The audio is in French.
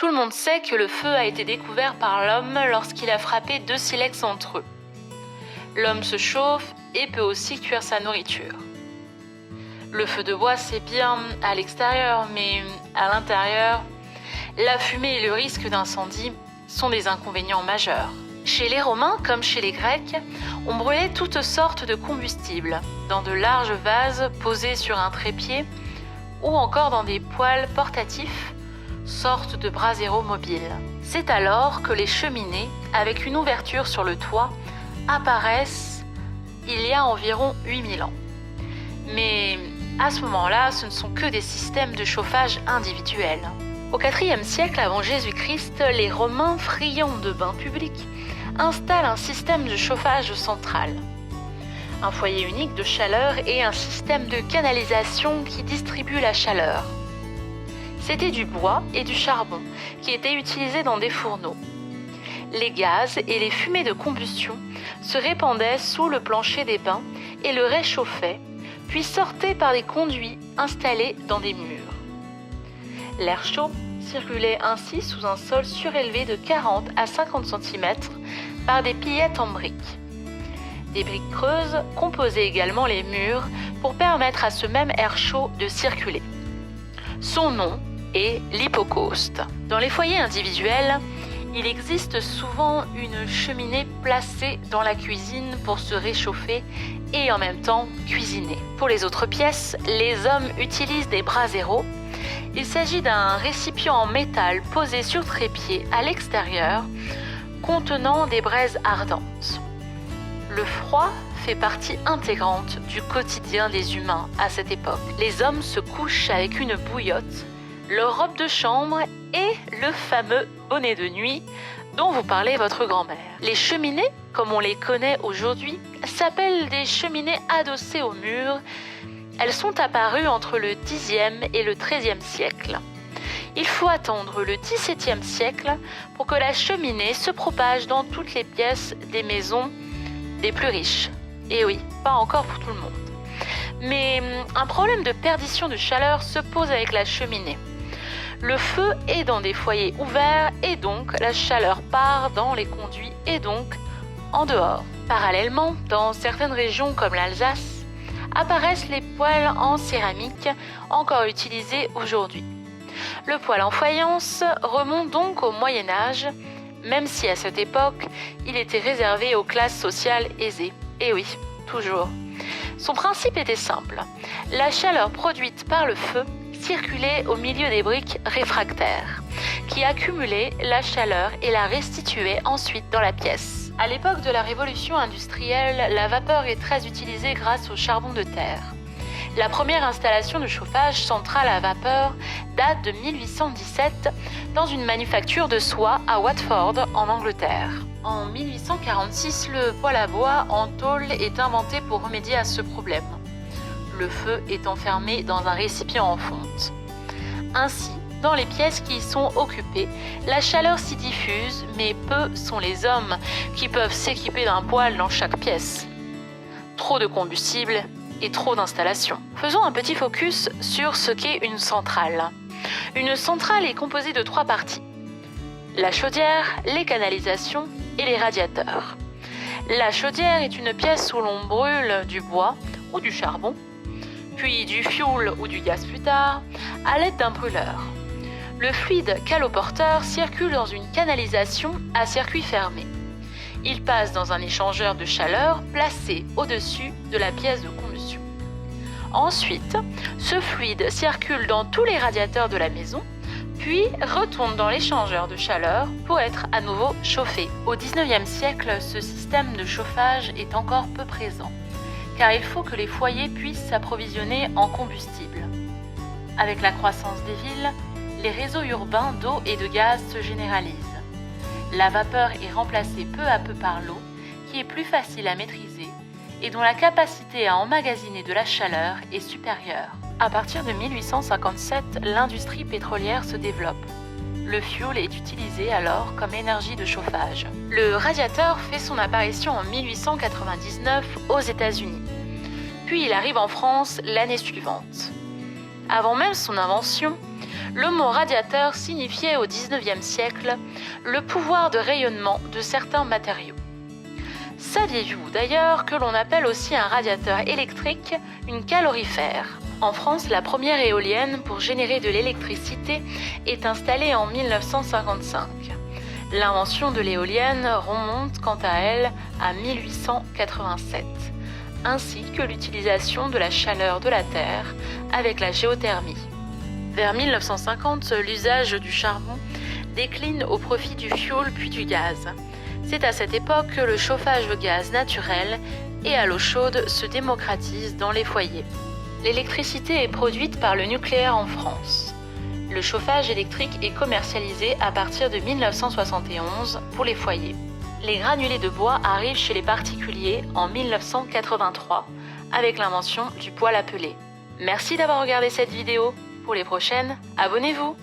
Tout le monde sait que le feu a été découvert par l'homme lorsqu'il a frappé 2 silex entre eux. L'homme se chauffe et peut aussi cuire sa nourriture. Le feu de bois, c'est bien à l'extérieur, mais à l'intérieur, la fumée et le risque d'incendie sont des inconvénients majeurs. Chez les Romains, comme chez les Grecs, on brûlait toutes sortes de combustibles dans de larges vases posés sur un trépied ou encore dans des poêles portatifs, sortes de braseros mobiles. C'est alors que les cheminées, avec une ouverture sur le toit, apparaissent il y a environ 8000 ans. Mais à ce moment-là, ce ne sont que des systèmes de chauffage individuels. Au IVe siècle avant Jésus-Christ, les Romains, friands de bains publics, installent un système de chauffage central. Un foyer unique de chaleur et un système de canalisation qui distribue la chaleur. C'était du bois et du charbon qui étaient utilisés dans des fourneaux. Les gaz et les fumées de combustion se répandaient sous le plancher des bains et le réchauffaient, puis sortaient par des conduits installés dans des murs. L'air chaud circulait ainsi sous un sol surélevé de 40 à 50 cm par des pillettes en briques. Des briques creuses composaient également les murs pour permettre à ce même air chaud de circuler. Son nom est l'hypocauste. Dans les foyers individuels, il existe souvent une cheminée placée dans la cuisine pour se réchauffer et en même temps cuisiner. Pour les autres pièces, les hommes utilisent des braseros. Il s'agit d'un récipient en métal posé sur trépied à l'extérieur, contenant des braises ardentes. Le froid fait partie intégrante du quotidien des humains à cette époque. Les hommes se couchent avec une bouillotte, leur robe de chambre et le fameux bonnet de nuit dont vous parlez votre grand-mère. Les cheminées, comme on les connaît aujourd'hui, s'appellent des cheminées adossées au mur. Elles sont apparues entre le Xe et le XIIIe siècle. Il faut attendre le XVIIe siècle pour que la cheminée se propage dans toutes les pièces des maisons des plus riches. Et oui, pas encore pour tout le monde. Mais un problème de perdition de chaleur se pose avec la cheminée. Le feu est dans des foyers ouverts et donc la chaleur part dans les conduits et donc en dehors. Parallèlement, dans certaines régions comme l'Alsace, apparaissent les poêles en céramique encore utilisés aujourd'hui. Le poêle en faïence remonte donc au Moyen-Âge, même si à cette époque, il était réservé aux classes sociales aisées. Et oui, toujours. Son principe était simple. La chaleur produite par le feu circulait au milieu des briques réfractaires, qui accumulaient la chaleur et la restituaient ensuite dans la pièce. À l'époque de la révolution industrielle, la vapeur est très utilisée grâce au charbon de terre. La première installation de chauffage central à vapeur date de 1817 dans une manufacture de soie à Watford, en Angleterre. En 1846, le poêle à bois en tôle est inventé pour remédier à ce problème. Le feu est enfermé dans un récipient en fonte. Ainsi, dans les pièces qui y sont occupées, la chaleur s'y diffuse, mais peu sont les hommes qui peuvent s'équiper d'un poêle dans chaque pièce. Trop de combustible et trop d'installations. Faisons un petit focus sur ce qu'est une centrale. Une centrale est composée de 3 parties. La chaudière, les canalisations et les radiateurs. La chaudière est une pièce où l'on brûle du bois ou du charbon, puis du fioul ou du gaz plus tard, à l'aide d'un brûleur. Le fluide caloporteur circule dans une canalisation à circuit fermé. Il passe dans un échangeur de chaleur placé au-dessus de la pièce de combustion. Ensuite, ce fluide circule dans tous les radiateurs de la maison, puis retourne dans l'échangeur de chaleur pour être à nouveau chauffé. Au XIXe siècle, ce système de chauffage est encore peu présent, car il faut que les foyers puissent s'approvisionner en combustible. Avec la croissance des villes, les réseaux urbains d'eau et de gaz se généralisent. La vapeur est remplacée peu à peu par l'eau, qui est plus facile à maîtriser et dont la capacité à emmagasiner de la chaleur est supérieure. À partir de 1857, l'industrie pétrolière se développe. Le fioul est utilisé alors comme énergie de chauffage. Le radiateur fait son apparition en 1899 aux États-Unis. Puis il arrive en France l'année suivante. Avant même son invention, Le mot radiateur signifiait au XIXe siècle le pouvoir de rayonnement de certains matériaux. Saviez-vous d'ailleurs que l'on appelle aussi un radiateur électrique une calorifère ? En France, la première éolienne pour générer de l'électricité est installée en 1955. L'invention de l'éolienne remonte quant à elle à 1887, ainsi que l'utilisation de la chaleur de la Terre avec la géothermie. Vers 1950, l'usage du charbon décline au profit du fioul puis du gaz. C'est à cette époque que le chauffage au gaz naturel et à l'eau chaude se démocratise dans les foyers. L'électricité est produite par le nucléaire en France. Le chauffage électrique est commercialisé à partir de 1971 pour les foyers. Les granulés de bois arrivent chez les particuliers en 1983 avec l'invention du poêle à peler. Merci d'avoir regardé cette vidéo. Pour les prochaines, abonnez-vous!